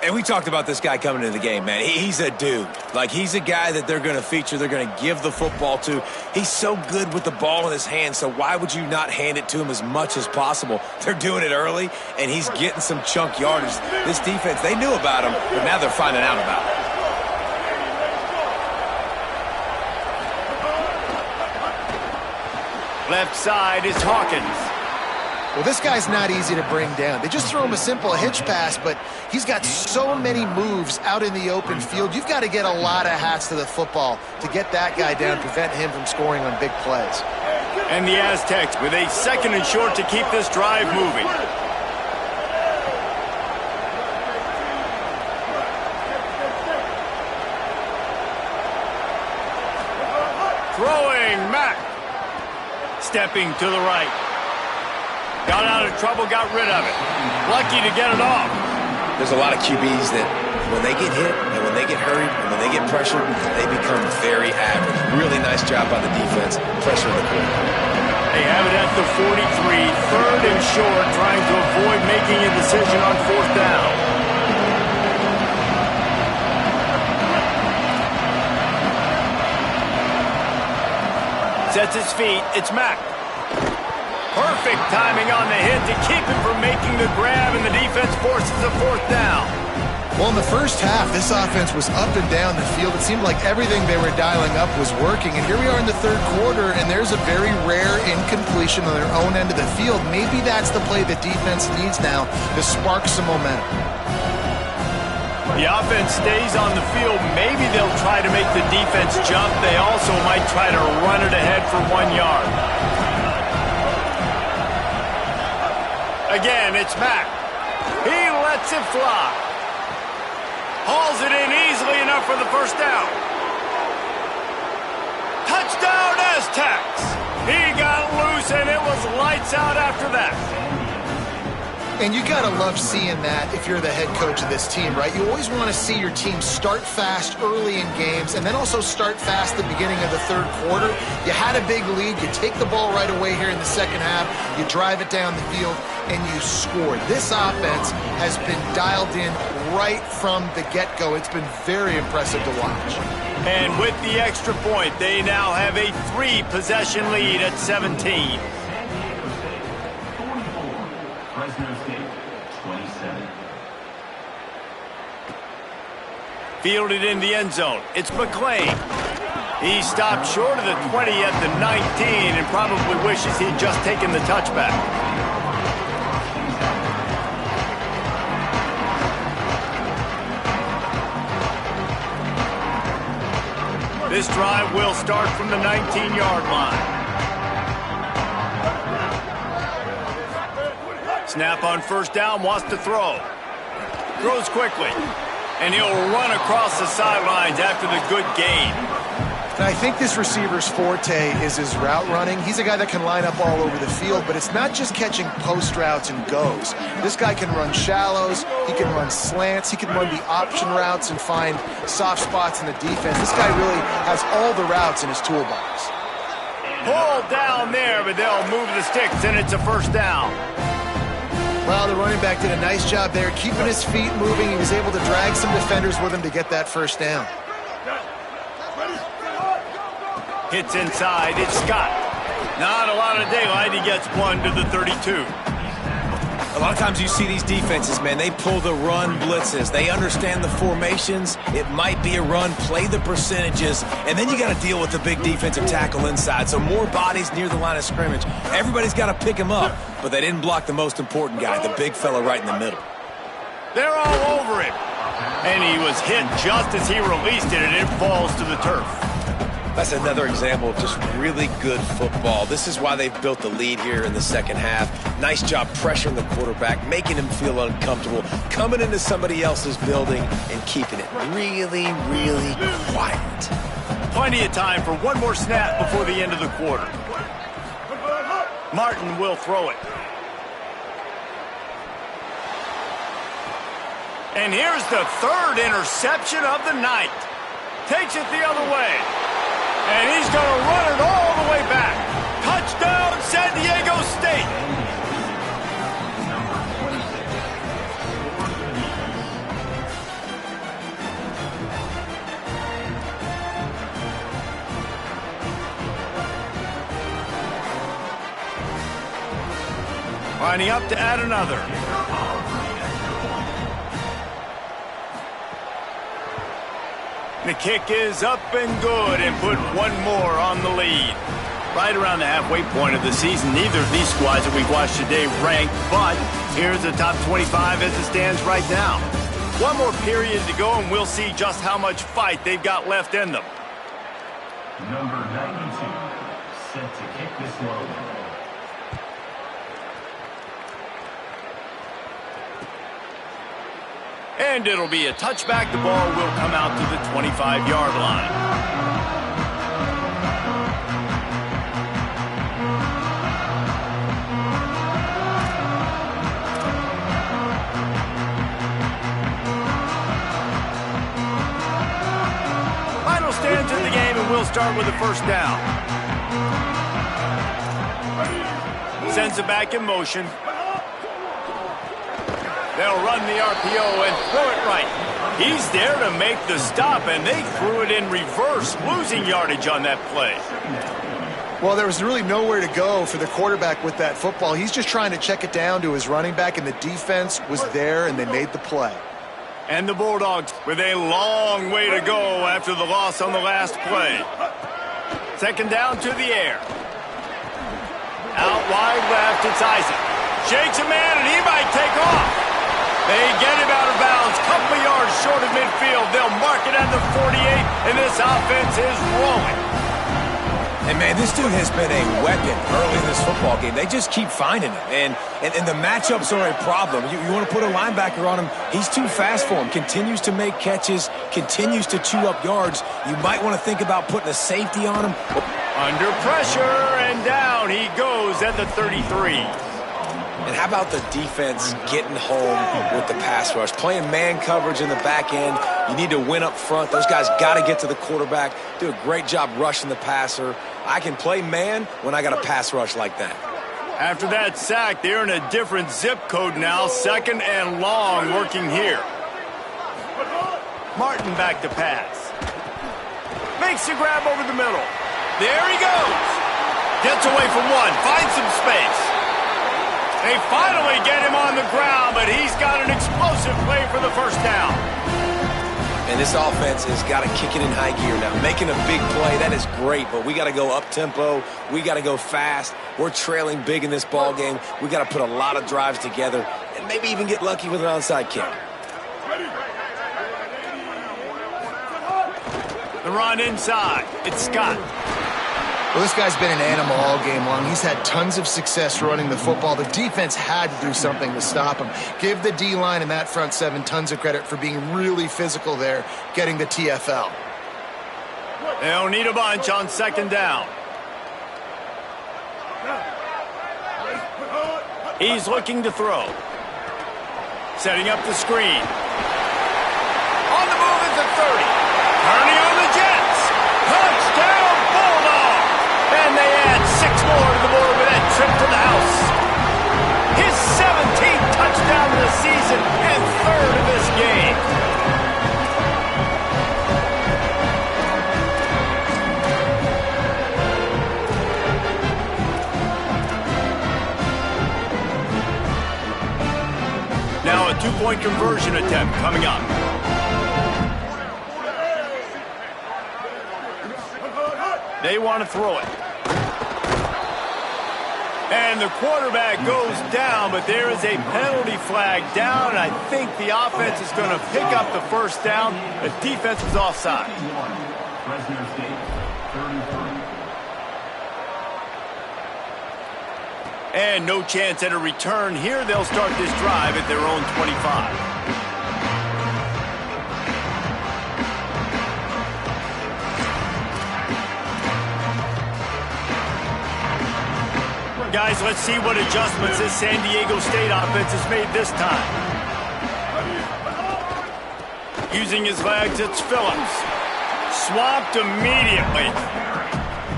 [SPEAKER 3] And we talked about this guy coming into the game, man. He's a dude. Like, he's a guy that they're going to feature, they're going to give the football to. He's so good with the ball in his hand, so why would you not hand it to him as much as possible? They're doing it early, and he's getting some chunk yardage. This defense, they knew about him, but now they're finding out about it.
[SPEAKER 1] Left side is Hawkins.
[SPEAKER 4] Well, this guy's not easy to bring down. They just throw him a simple hitch pass, but he's got so many moves out in the open field. You've got to get a lot of hats to the football to get that guy down, prevent him from scoring on big plays.
[SPEAKER 1] And the Aztecs with a 2nd and short to keep this drive moving. Throwing, Mack. Stepping to the right. Got out of trouble, got rid of it. Lucky to get it off.
[SPEAKER 3] There's a lot of QBs that when they get hit and when they get hurried and when they get pressured, they become very average. Really nice job by the defense, pressuring the quarterback.
[SPEAKER 1] They have it at the 43, 3rd and short, trying to avoid making a decision on 4th down. Sets his feet, it's Mack. Perfect timing on the hit to keep him from making the grab, and the defense forces a 4th down.
[SPEAKER 4] Well, in the first half, this offense was up and down the field. It seemed like everything they were dialing up was working. And here we are in the 3rd quarter, and there's a very rare incompletion on their own end of the field. Maybe that's the play the defense needs now to spark some momentum.
[SPEAKER 1] The offense stays on the field. Maybe they'll try to make the defense jump. They also might try to run it ahead for 1 yard. Again, it's Mack. He lets it fly. Hauls it in easily enough for the 1st down. Touchdown, Aztecs. He got loose, and it was lights out after that.
[SPEAKER 4] And you got to love seeing that if you're the head coach of this team, right? You always want to see your team start fast early in games and then also start fast at the beginning of the 3rd quarter. You had a big lead. You take the ball right away here in the 2nd half. You drive it down the field, and you score. This offense has been dialed in right from the get-go. It's been very impressive to watch.
[SPEAKER 1] And with the extra point, they now have a 3-possession lead at 17.
[SPEAKER 5] Fresno State,
[SPEAKER 1] Fielded in the end zone. It's McClain. He stopped short of the 20 at the 19 and probably wishes he'd just taken the touchback. This drive will start from the 19-yard line. Snap on first down, wants to throw. Throws quickly. And he'll run across the sidelines after the good gain.
[SPEAKER 4] And I think this receiver's forte is his route running. He's a guy that can line up all over the field, but it's not just catching post routes and goes. This guy can run shallows, he can run slants, he can run the option routes and find soft spots in the defense. This guy really has all the routes in his toolbox.
[SPEAKER 1] Pulled down there, but they'll move the sticks, and it's a first down.
[SPEAKER 4] Well, the running back did a nice job there, keeping his feet moving. He was able to drag some defenders with him to get that first down.
[SPEAKER 1] Hits inside, it's Scott. Not a lot of daylight, he gets one to the 32.
[SPEAKER 3] A lot of times you see these defenses, man, they pull the run blitzes. They understand the formations. It might be a run, play the percentages, and then you got to deal with the big defensive tackle inside. So more bodies near the line of scrimmage. Everybody's got to pick him up, but they didn't block the most important guy, the big fella right in the middle.
[SPEAKER 1] They're all over him. And he was hit just as he released it, and it falls to the turf.
[SPEAKER 3] That's another example of just really good football. This is why they've built the lead here in the second half. Nice job pressuring the quarterback, making him feel uncomfortable, coming into somebody else's building and keeping it really, really quiet.
[SPEAKER 1] Plenty of time for one more snap before the end of the quarter. Martin will throw it. And here's the third interception of the night. Takes it the other way. And he's going to run it all the way back. Touchdown, San Diego State. Lining up to add another. The kick is up and good and put one more on the lead. Right around the halfway point of the season, neither of these squads that we've watched today ranked, but here's the top 25 as it stands right now. One more period to go, and we'll see just how much fight they've got left in them.
[SPEAKER 5] Number 92, set to kick this one.
[SPEAKER 1] And it'll be a touchback. The ball will come out to the 25-yard line. Final stands in the game, and we'll start with the first down. Sends it back in motion. They'll run the RPO and throw it right. He's there to make the stop, and they threw it in reverse, losing yardage on that play.
[SPEAKER 4] Well, there was really nowhere to go for the quarterback with that football. He's just trying to check it down to his running back, and the defense was there, and they made the play.
[SPEAKER 1] And the Bulldogs with a long way to go after the loss on the last play. Second down to the air. Out wide left, it's Isaac. Shakes a man, and he might take off. They get him out of bounds, couple of yards short of midfield. They'll mark it at the 48, and this offense is rolling.
[SPEAKER 3] And, man, this dude has been a weapon early in this football game. They just keep finding him. And the matchups are a problem. You want to put a linebacker on him, he's too fast for him. Continues to make catches, continues to chew up yards. You might want to think about putting a safety on him.
[SPEAKER 1] Under pressure, and down he goes at the 33.
[SPEAKER 3] And how about the defense getting home with the pass rush? Playing man coverage in the back end. You need to win up front. Those guys got to get to the quarterback. Do a great job rushing the passer. I can play man when I got a pass rush like that.
[SPEAKER 1] After that sack, they're in a different zip code now. Second and long working here. Martin back to pass. Makes a grab over the middle. There he goes. Gets away from one. Finds some space. They finally get him on the ground, but he's got an explosive play for the first down.
[SPEAKER 3] And this offense has got to kick it in high gear now. Making a big play, that is great, but we got to go up-tempo. We got to go fast. We're trailing big in this ball game. We got to put a lot of drives together and maybe even get lucky with an onside kick.
[SPEAKER 1] The run inside. It's Scott.
[SPEAKER 4] Well, this guy's been an animal all game long. He's had tons of success running the football. The defense had to do something to stop him. Give the D-line and that front seven tons of credit for being really physical there, getting the TFL.
[SPEAKER 1] They'll need a bunch on second down. He's looking to throw. Setting up the screen. On the move at the 30. Turning on the Jets. Touchdown, Bulldog. And they add 6 more to the board with that trip to the house. His 17th touchdown of the season and 3rd of this game. Now a 2-point conversion attempt coming up. They want to throw it. And the quarterback goes down, but there is a penalty flag down, and I think the offense is going to pick up the first down. The defense was offside.
[SPEAKER 5] Fresno State, 33.
[SPEAKER 1] And no chance at a return here. They'll start this drive at their own 25. Guys, let's see what adjustments this San Diego State offense has made this time. Using his legs, it's Phillips. Swamped immediately.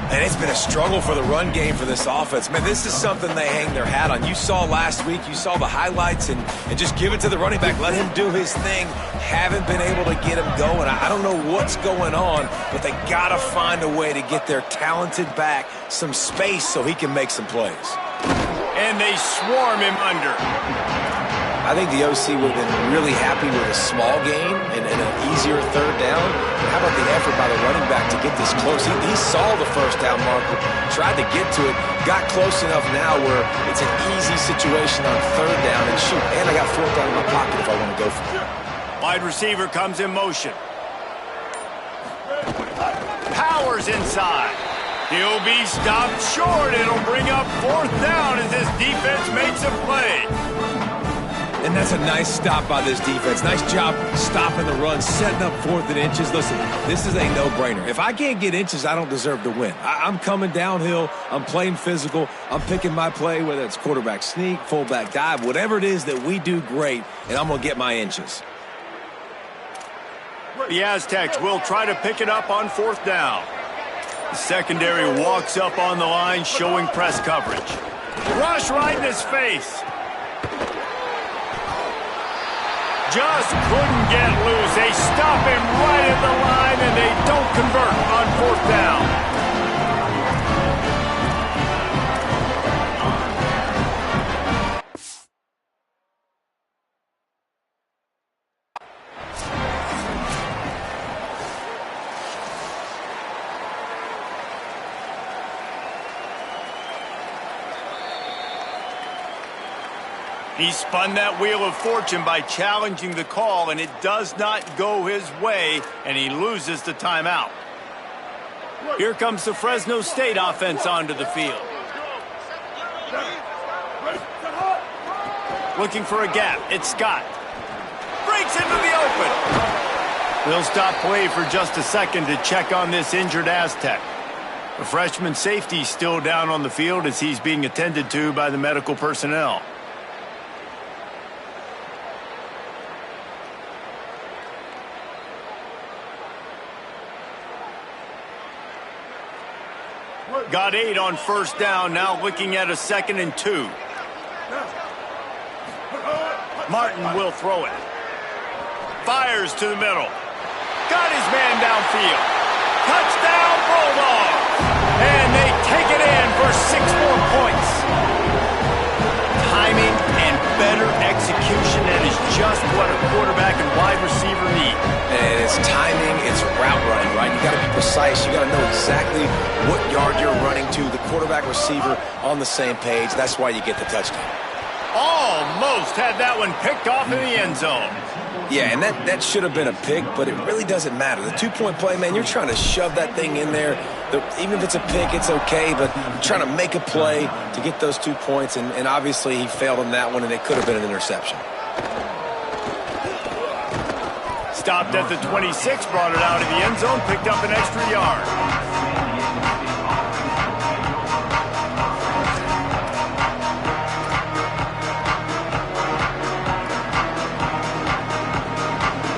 [SPEAKER 3] And it's been a struggle for the run game for this offense. Man, this is something they hang their hat on. You saw last week, you saw the highlights, and just give it to the running back. Let him do his thing. Haven't been able to get him going. I don't know what's going on, but they got to find a way to get their talented back some space so he can make some plays.
[SPEAKER 1] And they swarm him under.
[SPEAKER 3] I think the OC would have been really happy with a small gain and an easier third down. But how about the effort by the running back to get this close? He saw the first down marker, tried to get to it, got close enough now where it's an easy situation on third down. And shoot, and I got fourth down in my pocket if I want to go for it.
[SPEAKER 1] Wide receiver comes in motion. Powers inside. He'll be stopped short. It'll bring up fourth down as this defense makes a play.
[SPEAKER 3] And that's a nice stop by this defense. Nice job stopping the run, setting up 4th and inches. Listen, this is a no-brainer. If I can't get inches, I don't deserve to win. I'm coming downhill. I'm playing physical. I'm picking my play, whether it's quarterback sneak, fullback dive, whatever it is that we do great, and I'm going to get my inches.
[SPEAKER 1] The Aztecs will try to pick it up on 4th down. The secondary walks up on the line, showing press coverage. Rush right in his face. Just couldn't get loose. They stop him right at the line, and they don't convert on 4th down. He spun that wheel of fortune by challenging the call, and it does not go his way, and he loses the timeout. Here comes the Fresno State offense onto the field. Looking for a gap. It's Scott. Breaks into the open. They'll stop play for just a second to check on this injured Aztec. The freshman safety still down on the field as he's being attended to by the medical personnel. Got 8 on 1st down, now looking at a 2nd and 2. Martin will throw it. Fires to the middle. Got his man downfield. Touchdown, Bulldogs! And they take it in for 6 more points. Timing and better execution at his just what a quarterback and wide receiver need.
[SPEAKER 3] And it's timing, it's route running, right? You got to be precise. You got to know exactly what yard you're running to. The quarterback receiver on the same page. That's why you get the touchdown.
[SPEAKER 1] Almost had that one picked off in the end zone.
[SPEAKER 3] Yeah, and that should have been a pick, but it really doesn't matter. The two-point play, man, you're trying to shove that thing in there. Even if it's a pick, it's okay, but you're trying to make a play to get those 2 points, and obviously he failed on that one, and it could have been an interception.
[SPEAKER 1] Stopped at the 26, brought it out of the end zone, picked up an extra yard.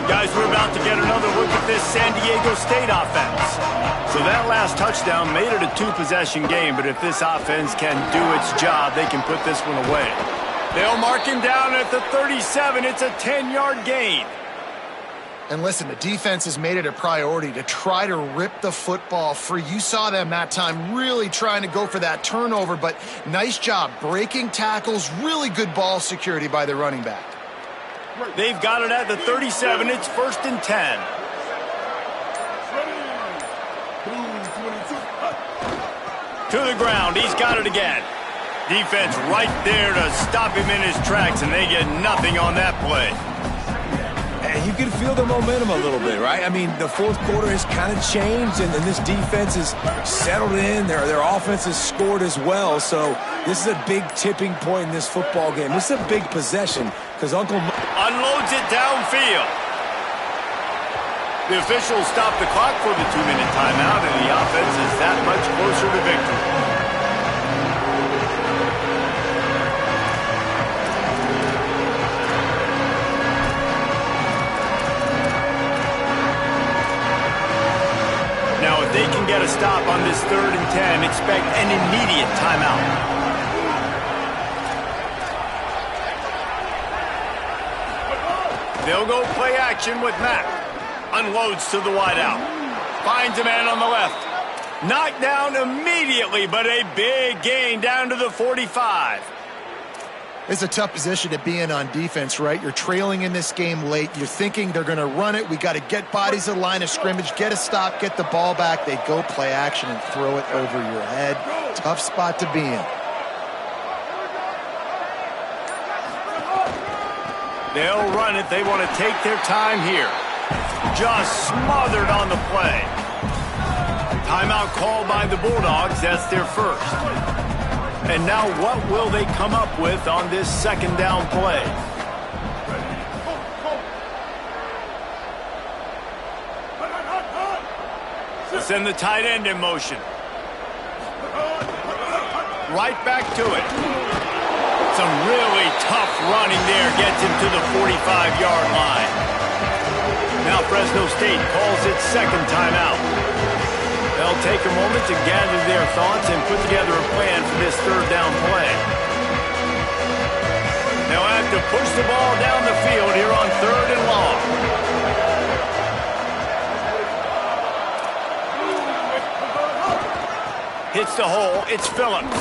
[SPEAKER 1] Guys, we're about to get another look at this San Diego State offense. So that last touchdown made it a two-possession game, but if this offense can do its job, they can put this one away. They'll mark him down at the 37. It's a 10-yard gain.
[SPEAKER 4] And listen, the defense has made it a priority to try to rip the football free. You saw them that time really trying to go for that turnover, but nice job breaking tackles, really good ball security by the running back.
[SPEAKER 1] They've got it at the 37. It's 1st and 10. To the ground. He's got it again. Defense right there to stop him in his tracks, and they get nothing on that play.
[SPEAKER 3] And you can feel the momentum a little bit, right? I mean, the fourth quarter has kind of changed, and this defense is settled in. Their offense has scored as well. So this is a big tipping point in this football game. This is a big possession because Uncle
[SPEAKER 1] unloads it downfield. The officials stop the clock for the 2-minute timeout, and the offense is that much closer to victory. Now, if they can get a stop on this 3rd and 10, expect an immediate timeout. They'll go play action with Mack. Unloads to the wideout. Finds a man on the left. Knocked down immediately, but a big gain down to the 45.
[SPEAKER 4] It's a tough position to be in on defense, right? You're trailing in this game late. You're thinking they're going to run it. We got to get bodies in line of scrimmage, get a stop, get the ball back. They go play action and throw it over your head. Tough spot to be in.
[SPEAKER 1] They'll run it. They want to take their time here. Just smothered on the play. Timeout called by the Bulldogs. That's their first. And now what will they come up with on this 2nd down play? Send the tight end in motion. Right back to it. Some really tough running there gets him to the 45-yard line. Now Fresno State calls its 2nd timeout. They'll take a moment to gather their thoughts and put together a plan for this 3rd down play. They'll have to push the ball down the field here on 3rd and long. Hits the hole. It's Phillips.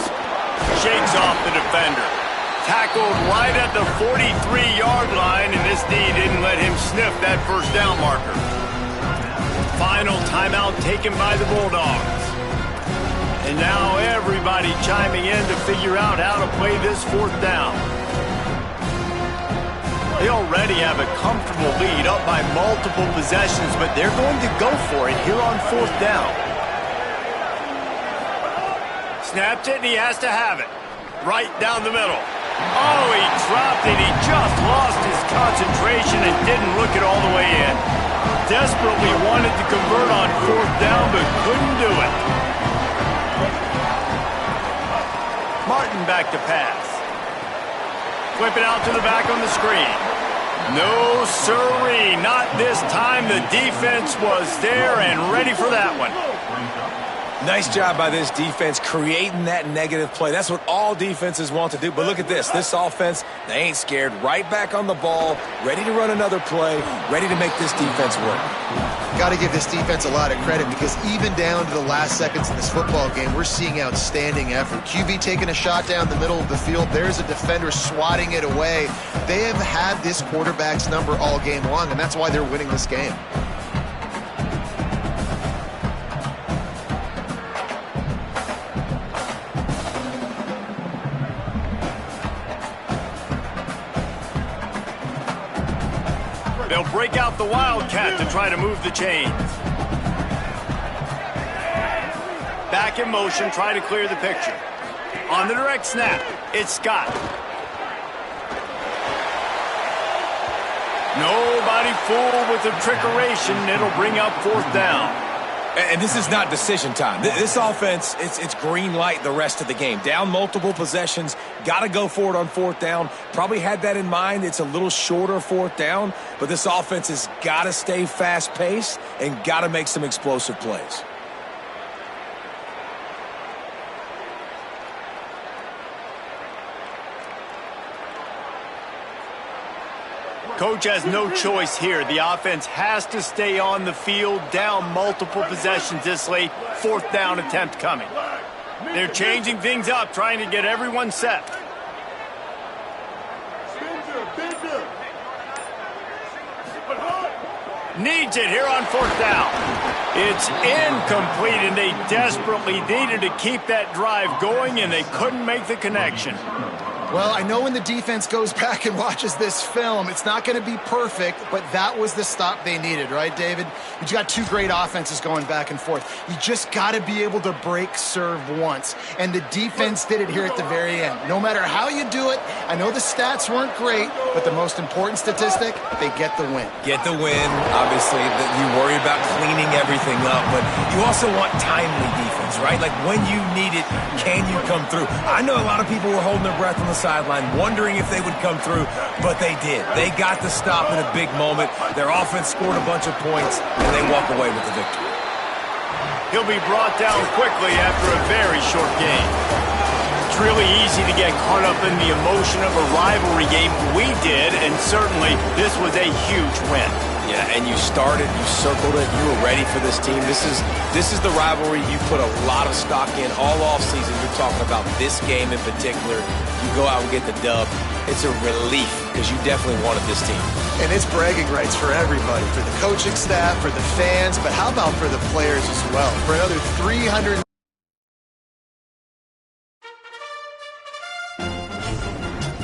[SPEAKER 1] Shakes off the defender. Tackled right at the 43-yard line, and this D didn't let him sniff that 1st down marker. Final timeout taken by the Bulldogs. And now everybody chiming in to figure out how to play this 4th down. They already have a comfortable lead up by multiple possessions, but they're going to go for it here on 4th down. Snapped it, and he has to have it. Right down the middle. Oh, he dropped it. He just lost his concentration and didn't look it all the way in. Desperately wanted to convert on 4th down, but couldn't do it. Martin back to pass. Flip it out to the back on the screen. No sirree, not this time. The defense was there and ready for that one.
[SPEAKER 3] Nice job by this defense creating that negative play. That's what all defenses want to do. But look at this. This offense, they ain't scared. Right back on the ball, ready to run another play, ready to make this defense work.
[SPEAKER 4] Got to give this defense a lot of credit because even down to the last seconds in this football game, we're seeing outstanding effort. QB taking a shot down the middle of the field. There's a defender swatting it away. They have had this quarterback's number all game long, and that's why they're winning this game.
[SPEAKER 1] They'll break out the Wildcat to try to move the chains. Back in motion, try to clear the picture. On the direct snap, it's Scott. Nobody fooled with the trickeration. It'll bring up 4th down.
[SPEAKER 3] And this is not decision time. This offense, it's green light the rest of the game. Down multiple possessions, got to go for it on 4th down. Probably had that in mind. It's a little shorter 4th down, but this offense has got to stay fast-paced and got to make some explosive plays.
[SPEAKER 1] Coach has no choice here. The offense has to stay on the field, down multiple possessions this late. 4th down attempt coming. They're changing things up, trying to get everyone set. Needs it here on 4th down. It's incomplete, and they desperately needed to keep that drive going, and they couldn't make the connection.
[SPEAKER 4] Well, I know when the defense goes back and watches this film, it's not going to be perfect, but that was the stop they needed, right, David? You got two great offenses going back and forth. You just got to be able to break serve once, and the defense did it here at the very end. No matter how you do it, I know the stats weren't great, but the most important statistic, they get the win.
[SPEAKER 3] Get the win. Obviously, you worry about cleaning everything up, but you also want timely defense, right? Like when you need it, can you come through? I know a lot of people were holding their breath on the sideline, wondering if they would come through, but they did. They got the stop in a big moment. Their offense scored a bunch of points, and they walk away with the victory.
[SPEAKER 1] He'll be brought down quickly after a very short game. It's really easy to get caught up in the emotion of a rivalry game. We did, and certainly this was a huge win.
[SPEAKER 3] Yeah, and you started, you circled it, you were ready for this team. This is the rivalry you put a lot of stock in all offseason. You're talking about this game in particular. You go out and get the dub. It's a relief because you definitely wanted this team.
[SPEAKER 4] And it's bragging rights for everybody, for the coaching staff, for the fans, but how about for the players as well? For another 300